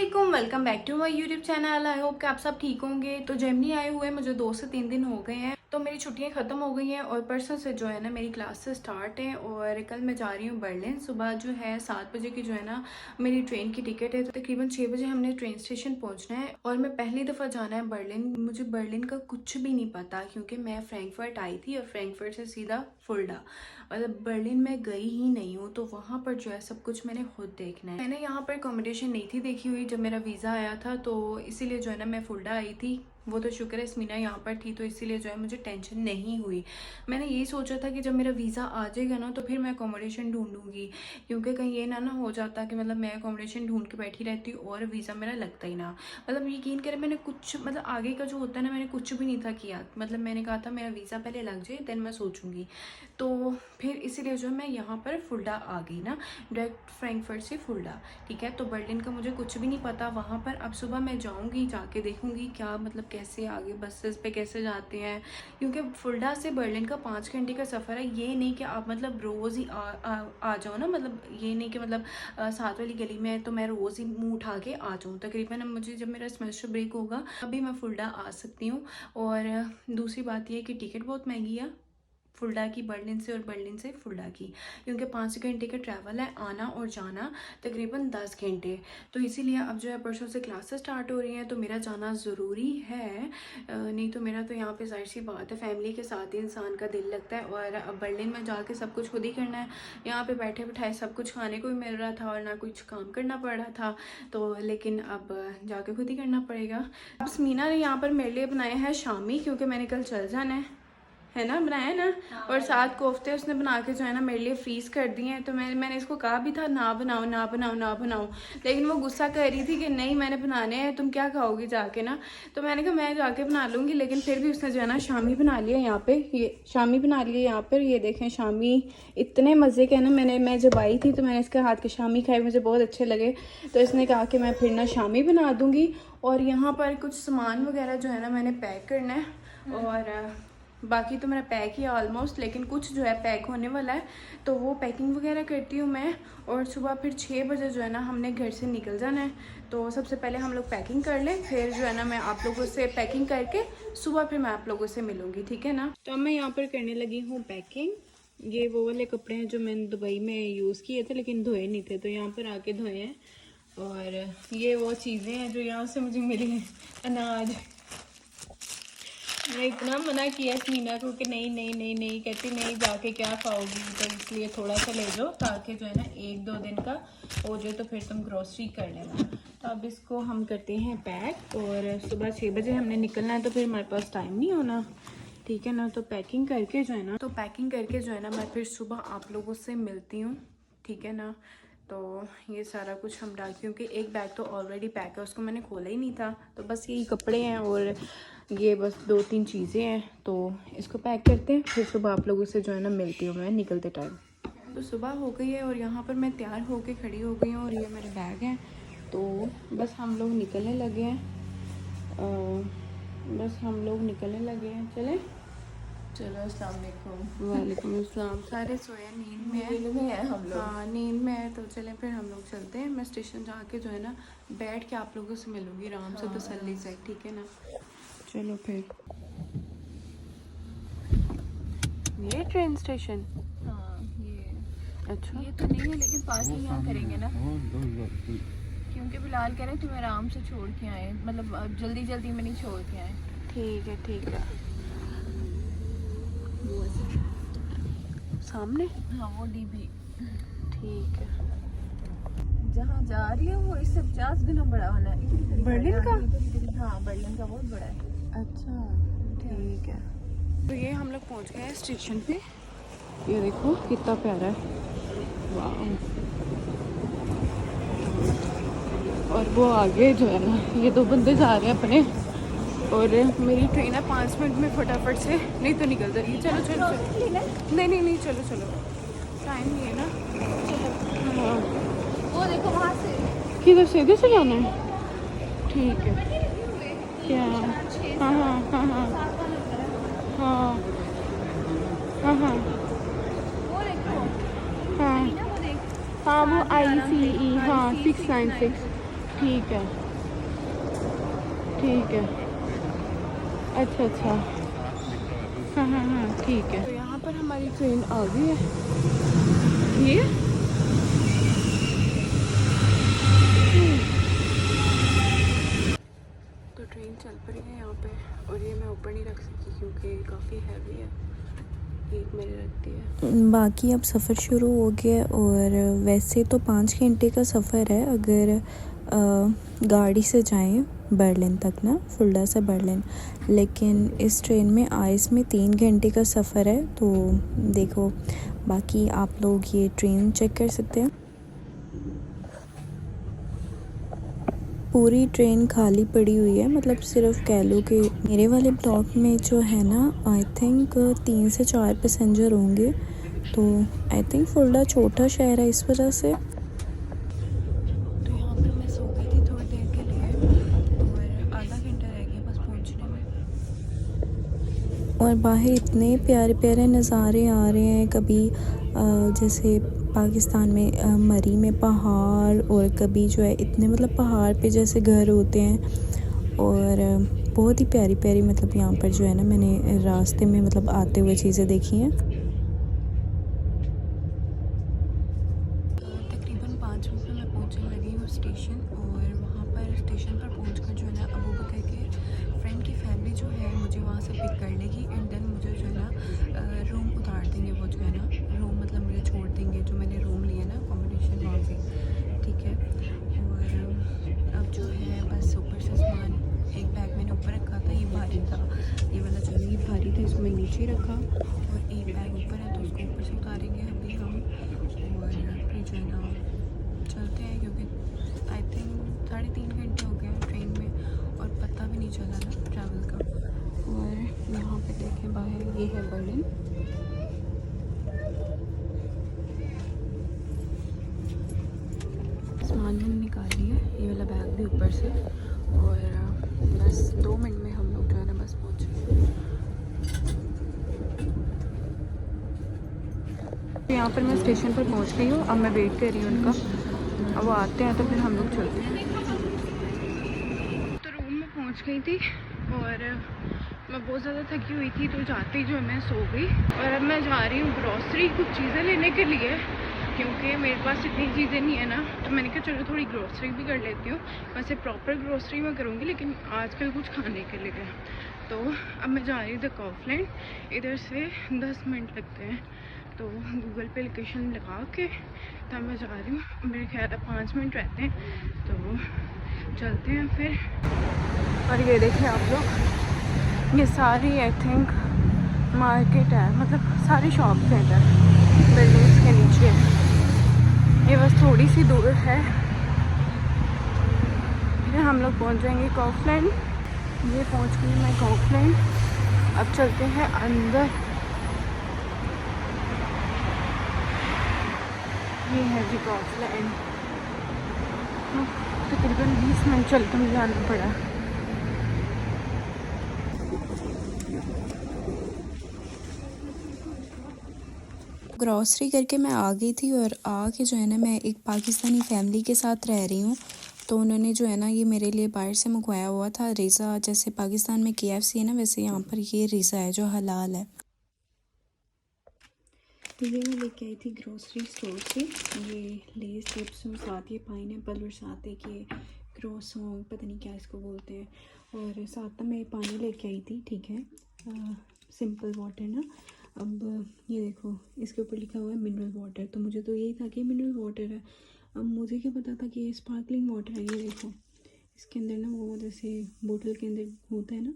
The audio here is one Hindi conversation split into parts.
वालेकुम, welcome back to my YouTube channel. I hope कि आप सब ठीक होंगे। तो जर्मनी आए हुए मुझे 2 से 3 दिन हो गए हैं। तो मेरी छुट्टियां ख़त्म हो गई हैं और परसों से जो है ना मेरी क्लास से स्टार्ट है। और कल मैं जा रही हूँ बर्लिन। सुबह जो है 7 बजे की जो है ना मेरी ट्रेन की टिकट है। तो तकरीबन 6 बजे हमने ट्रेन स्टेशन पहुँचना है। और मैं पहली दफ़ा जाना है बर्लिन। मुझे बर्लिन का कुछ भी नहीं पता क्योंकि मैं फ्रैंकफर्ट आई थी और फ्रैंकफर्ट से सीधा फुल्डा, मतलब बर्लिन में गई ही नहीं हूँ। तो वहाँ पर जो है सब कुछ मैंने खुद देखना है। मैंने यहाँ पर अकोमोडेशन नहीं थी देखी हुई जब मेरा वीज़ा आया था, तो इसीलिए जो है ना मैं फुल्डा आई थी। वो तो शुक्र है स्मीना यहाँ पर थी तो इसीलिए जो है मुझे टेंशन नहीं हुई। मैंने यही सोचा था कि जब मेरा वीज़ा आ जाएगा ना तो फिर मैं अकोमोडेशन ढूंढूंगी, क्योंकि कहीं ये ना हो जाता कि मतलब मैं अकोमोडेशन ढूंढ के बैठी रहती और वीज़ा मेरा लगता ही ना। मतलब यकीन करें मैंने कुछ मतलब आगे का जो होता है ना मैंने कुछ भी नहीं था किया। मतलब मैंने कहा था मेरा वीज़ा पहले लग जाए देन मैं सोचूंगी। तो फिर इसीलिए जो मैं यहाँ पर फुल्डा आ गई ना, डायरेक्ट फ्रैंकफर्ट से फुल्डा। ठीक है, तो बर्लिन का मुझे कुछ भी नहीं पता वहाँ पर। अब सुबह मैं जाऊँगी, जाके देखूँगी क्या मतलब कैसे आगे बसेस पे कैसे जाते हैं, क्योंकि फुल्डा से बर्लिन का 5 घंटे का सफ़र है। ये नहीं कि आप मतलब रोज़ ही आ जाओ ना, मतलब ये नहीं कि मतलब साथ वाली गली में है तो मैं रोज़ ही मुँह उठा के आ जाऊँ। तकरीबन अब मुझे जब मेरा सेमेस्टर ब्रेक होगा अभी मैं फुल्डा आ सकती हूँ। और दूसरी बात यह है कि टिकट बहुत महंगी है फुल्डा की बर्लिन से और बर्लिन से फुल्डा की, क्योंकि 5 घंटे का ट्रैवल है आना और जाना, तकरीबन 10 घंटे। तो इसीलिए अब जो है परसों से क्लासेस स्टार्ट हो रही हैं तो मेरा जाना ज़रूरी है। नहीं तो मेरा तो यहाँ पे जाहिर सी बात है फैमिली के साथ ही इंसान का दिल लगता है। और अब बर्लिन में जाके सब कुछ खुद ही करना है। यहाँ पे बैठे बैठाए सब कुछ खाने को भी मिल रहा था और ना कुछ काम करना पड़ रहा था, तो लेकिन अब जाके खुद ही करना पड़ेगा। अब स्मीना ने यहाँ पर मेरे लिए बनाया है शामी, क्योंकि मैंने कल चल जाना है ना, बनाया ना। और 7 कोफ्ते उसने बना के जो है ना मेरे लिए फ्रीज़ कर दिए हैं। तो मैंने इसको कहा भी था ना बनाओ ना बनाओ ना बनाओ, लेकिन वो गुस्सा कर रही थी कि नहीं मैंने बनाने हैं, तुम क्या खाओगी जाके ना। तो मैंने कहा मैं जाके बना लूँगी, लेकिन फिर भी उसने जो है ना शामी बना लिया यहाँ पे। ये शामी बना लिया यहाँ पर, ये देखें शामी इतने मज़े के है ना। मैं जब आई थी तो मैंने इसके हाथ के शामी खाए, मुझे बहुत अच्छे लगे। तो इसने कहा कि मैं फिर ना शामी बना दूँगी। और यहाँ पर कुछ सामान वगैरह जो है ना मैंने पैक करना है। और बाकी तो मेरा पैक ही है ऑलमोस्ट, लेकिन कुछ जो है पैक होने वाला है तो वो पैकिंग वगैरह करती हूँ मैं। और सुबह फिर 6 बजे जो है ना हमने घर से निकल जाना है। तो सबसे पहले हम लोग पैकिंग कर लें, फिर जो है ना मैं आप लोगों से पैकिंग करके सुबह फिर मैं आप लोगों से मिलूँगी, ठीक है ना। तो अब मैं यहाँ पर करने लगी हूँ पैकिंग। ये वो वाले कपड़े हैं जो मैंने दुबई में यूज़ किए थे लेकिन धोए नहीं थे, तो यहाँ पर आके धोए हैं। और ये वो चीज़ें हैं जो यहाँ से मुझे मिली हैं, अनाज। मैं इतना मना किया स्मीना को कि नहीं नहीं नहीं नहीं, कहती नहीं जाके क्या खाओगी, तो इसलिए थोड़ा सा ले जाओ ताकि जो है ना 1-2 दिन का हो जाए तो फिर तुम ग्रोसरी कर लेना। तो अब इसको हम करते हैं पैक। और सुबह 6 बजे हमने निकलना है तो फिर हमारे पास टाइम नहीं होना, ठीक है ना। तो पैकिंग करके जो है ना मैं फिर सुबह आप लोगों से मिलती हूँ, ठीक है ना। तो ये सारा कुछ हम डाल, क्योंकि एक बैग तो ऑलरेडी पैक है उसको मैंने खोला ही नहीं था, तो बस यही कपड़े हैं और ये बस 2-3 चीज़ें हैं। तो इसको पैक करते हैं, फिर सुबह आप लोगों से जो है ना मिलती हूँ मैं निकलते टाइम। तो सुबह हो गई है और यहाँ पर मैं तैयार होके खड़ी हो गई हूँ और ये मेरे बैग हैं। तो बस हम लोग निकलने लगे हैं, चलें। चलो अस्सलाम वालेकुम। वालेकुम अस्सलाम। सारे सोए नींद में है हम लोग। हाँ नींद में है, तो चलें फिर हम लोग चलते हैं। मैं स्टेशन जाके जो है ना बैठ के आप लोगों से मिलूँगी आराम से तसल्ली से, ठीक है ना। चलो फिर ये ट्रेन स्टेशन, हाँ ये अच्छा ये तो नहीं है लेकिन पार्किंग यहाँ करेंगे ना, क्योंकि बिलाल कह रहे तुम आराम से छोड़ के आए, मतलब जल्दी जल्दी में नहीं छोड़ के आए। ठीक है ठीक है। सामने, हाँ वो डीबी ठीक है। जहाँ जा रही है वो इससे 50 गुना बड़ा होना है। बर्लिन का? हाँ बर्लिन का बहुत बड़ा है। अच्छा ठीक है। तो ये हम लोग पहुँच गए हैं स्टेशन पे, ये देखो कितना प्यारा है, वाह। और वो आगे जो है ना ये 2 बंदे जा रहे हैं अपने, और मेरी ट्रेन है 5 मिनट में, फटाफट से नहीं तो निकल जाएगी। चलो चलो चलो, नहीं नहीं नहीं चलो चलो, टाइम नहीं है ना। हाँ वो देखो वहाँ से किधर से, इधर से जाना है, ठीक है। क्या, हाँ हाँ हाँ हाँ हाँ हाँ हाँ वो देखो हाँ ना, वो देख हाँ वो ICE, हाँ 696, ठीक है, ठीक है, अच्छा अच्छा, हाँ हाँ हाँ ठीक है। तो यहाँ पर हमारी ट्रेन आ गई है। ये तो ट्रेन चल पड़ी है यहाँ पे, और ये मैं ऊपर नहीं रख सकती क्योंकि काफ़ी हैवी है, एक मेरे रखती है। बाकी अब सफ़र शुरू हो गया, और वैसे तो 5 घंटे का सफ़र है अगर गाड़ी से जाएं बर्लिन तक ना, फुल्डा से बर्लिन, लेकिन इस ट्रेन में आइस में 3 घंटे का सफ़र है। तो देखो, बाकी आप लोग ये ट्रेन चेक कर सकते हैं। पूरी ट्रेन खाली पड़ी हुई है, मतलब सिर्फ कह लो कि मेरे वाले ब्लॉक में जो है ना, आई थिंक 3 से 4 पैसेंजर होंगे। तो आई थिंक फुल्डा छोटा शहर है इस वजह से। तो यहाँ पर मैं सो गई थी थोड़ी देर के लिए, और आधा घंटा रह गया बस पहुँचने में। और बाहर इतने प्यारे प्यारे नज़ारे आ रहे हैं, कभी जैसे पाकिस्तान में मरी में पहाड़, और कभी जो है इतने मतलब पहाड़ पे जैसे घर होते हैं, और बहुत ही प्यारी प्यारी मतलब यहाँ पर जो है ना, मैंने रास्ते में मतलब आते हुए चीज़ें देखी हैं। तकरीबन 5 मिनट में मैं पहुँचने लगी हूँ स्टेशन, और वहाँ पर स्टेशन पर पहुँचकर जो है ना, अबू बकर के फ्रेंड की फैमिली जो है मुझे वहाँ से पिक कर लेगी, एंड देन मुझे जो है ना रूम उतार देंगे। वो जो है ना रूम मतलब मुझे छोड़ देंगे, जो मैंने रूम लिया ना अकोमोडेशन वहाँ पे, ठीक है। और अब जो है बस ऊपर से सामान, एक बैग मैंने ऊपर रखा था, ये भारी था, ये वाला जो है ये भारी था, इसको मैं नीचे रखा, और एक बैग ऊपर है तो उसको ऊपर से उतारेंगे अभी हम, और फिर जो है ना चलते हैं, क्योंकि आई थिंक 3.5 घंटे हो गए हैं ट्रेन में, और पता भी नहीं चला ना ट्रैवल का। और यहाँ पे देखें बाहर, ये है बर्लिन। सामान मैंने निकाल लिया, ये वाला बैग भी ऊपर से, और बस 2 मिनट में हम लोग जो है ना बस पहुँचे। यहाँ पर मैं स्टेशन पर पहुँच गई हूँ, अब मैं वेट कर रही हूँ उनका, अब वो आते हैं तो फिर हम लोग चलते हैं। तो रूम में पहुँच गई थी, और मैं बहुत ज़्यादा थकी हुई थी, तो जाते ही जो है मैं सो गई। और अब मैं जा रही हूँ ग्रॉसरी कुछ चीज़ें लेने के लिए, क्योंकि मेरे पास इतनी चीज़ें नहीं है ना, तो मैंने कहा चलो थोड़ी ग्रॉसरी भी कर लेती हूँ। वैसे प्रॉपर ग्रॉसरी मैं करूँगी, लेकिन आजकल कुछ खाने के लिए। तो अब मैं जा रही हूँ द काउफलैंड, इधर से 10 मिनट लगते हैं, तो गूगल पे लोकेशन लगा के तब मैं जा रही हूँ। मेरे ख्याल 5 मिनट रहते हैं, तो चलते हैं फिर। और ये देखिए आप लोग, ये सारी आई थिंक मार्केट है, मतलब सारी शॉप्स हैं इधर बिल्डिंग्स के नीचे। ये बस थोड़ी सी दूर है, फिर हम लोग पहुंच जाएंगे काउफलैंड। ये पहुंच गई मैं काउफलैंड, अब चलते हैं अंदर। ये है जी काउफलैंड। तकरीबन 20 मिनट चलते मुझे आना पड़ा। ग्रॉसरी करके मैं आ गई थी, और आके जो है ना, मैं एक पाकिस्तानी फैमिली के साथ रह रही हूँ, तो उन्होंने जो है ना ये मेरे लिए बाहर से मंगवाया हुआ था रिज़ा। जैसे पाकिस्तान में KFC है ना, वैसे यहाँ पर ये रिज़ा है जो हलाल है। तो ये मैं लेके आई थी ग्रोसरी स्टोर से, ये लेस चिप्स, और साथ ये पाइनएप्पल, और साथ एक ये क्रोसॉन, पता नहीं क्या इसको बोलते हैं, और साथ में पानी लेके आई थी, ठीक है, सिंपल वाटर ना। अब ये देखो, इसके ऊपर लिखा हुआ है मिनरल वाटर, तो मुझे तो यही था कि मिनरल वाटर है। अब मुझे क्या पता था कि ये स्पार्कलिंग वाटर है। ये देखो, इसके अंदर ना वो जैसे बोतल के अंदर होता है ना,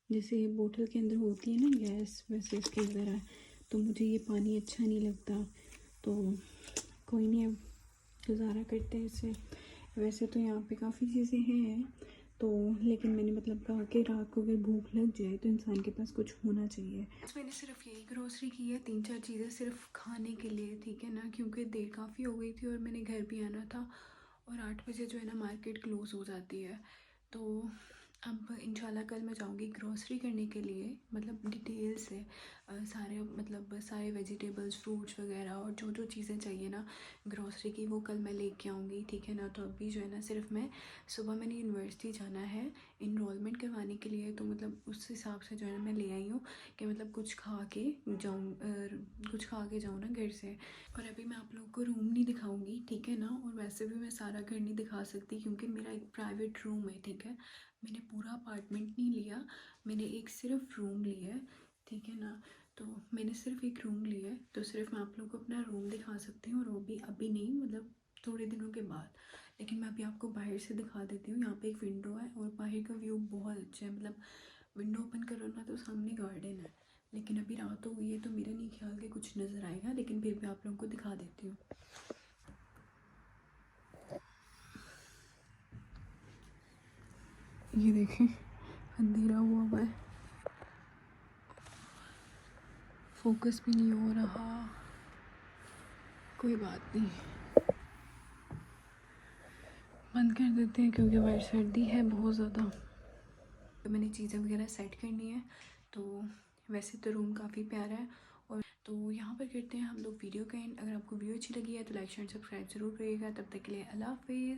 जैसे बोतल के अंदर होती है ना गैस, वैसे इसके अंदर है। तो मुझे ये पानी अच्छा नहीं लगता, तो कोई नहीं, अब गुजारा करते हैं इससे। वैसे तो यहाँ पे काफ़ी चीज़ें हैं, तो लेकिन मैंने मतलब कहा कि रात को अगर भूख लग जाए तो इंसान के पास कुछ होना चाहिए। मैंने सिर्फ यही ग्रोसरी की है, 3-4 चीज़ें सिर्फ खाने के लिए, ठीक है ना, क्योंकि देर काफ़ी हो गई थी और मैंने घर भी आना था, और 8 बजे जो है ना मार्केट क्लोज़ हो जाती है। तो अब इंशाल्लाह कल मैं जाऊंगी ग्रोसरी करने के लिए, मतलब डिटेल से सारे, मतलब सारे वेजिटेबल्स, फ्रूट्स वगैरह और जो जो चीज़ें चाहिए ना ग्रोसरी की, वो कल मैं लेके आऊँगी, ठीक है ना। तो अभी जो है ना सिर्फ मैं सुबह मैंने यूनिवर्सिटी जाना है इनरोलमेंट करवाने के लिए, तो मतलब उस हिसाब से जो है ना मैं ले आई हूँ कि मतलब कुछ खा के जाऊँ ना घर से। और अभी मैं आप लोगों को रूम नहीं दिखाऊंगी, ठीक है ना। और वैसे भी मैं सारा घर नहीं दिखा सकती क्योंकि मेरा एक प्राइवेट रूम है, ठीक है। मैंने पूरा अपार्टमेंट नहीं लिया, मैंने एक सिर्फ रूम लिया है, ठीक है ना। तो मैंने सिर्फ एक रूम लिया है, तो सिर्फ मैं आप लोगों को अपना रूम दिखा सकती हूँ, और वो भी अभी नहीं, मतलब थोड़े दिनों के बाद। लेकिन मैं अभी आपको बाहर से दिखा देती हूँ। यहाँ पे एक विंडो है और बाहर का व्यू बहुत अच्छा है, मतलब विंडो ओपन करो ना तो सामने गार्डन है। लेकिन अभी रात हो गई है तो मेरा नहीं ख्याल कि कुछ नज़र आएगा, लेकिन फिर भी आप लोगों को दिखा देती हूँ। ये देखें अंधेरा हुआ है, फोकस भी नहीं हो रहा, कोई बात नहीं, बंद कर देते हैं क्योंकि बाहर सर्दी है बहुत ज़्यादा। तो मैंने चीज़ें वगैरह सेट करनी है, तो वैसे तो रूम काफ़ी प्यारा है। और तो यहाँ पर करते हैं हम लोग वीडियो का एंड। अगर आपको वीडियो अच्छी लगी है तो लाइक शेयर सब्सक्राइब ज़रूर करिएगा। तब तक के लिए अल्लाह हाफिज़।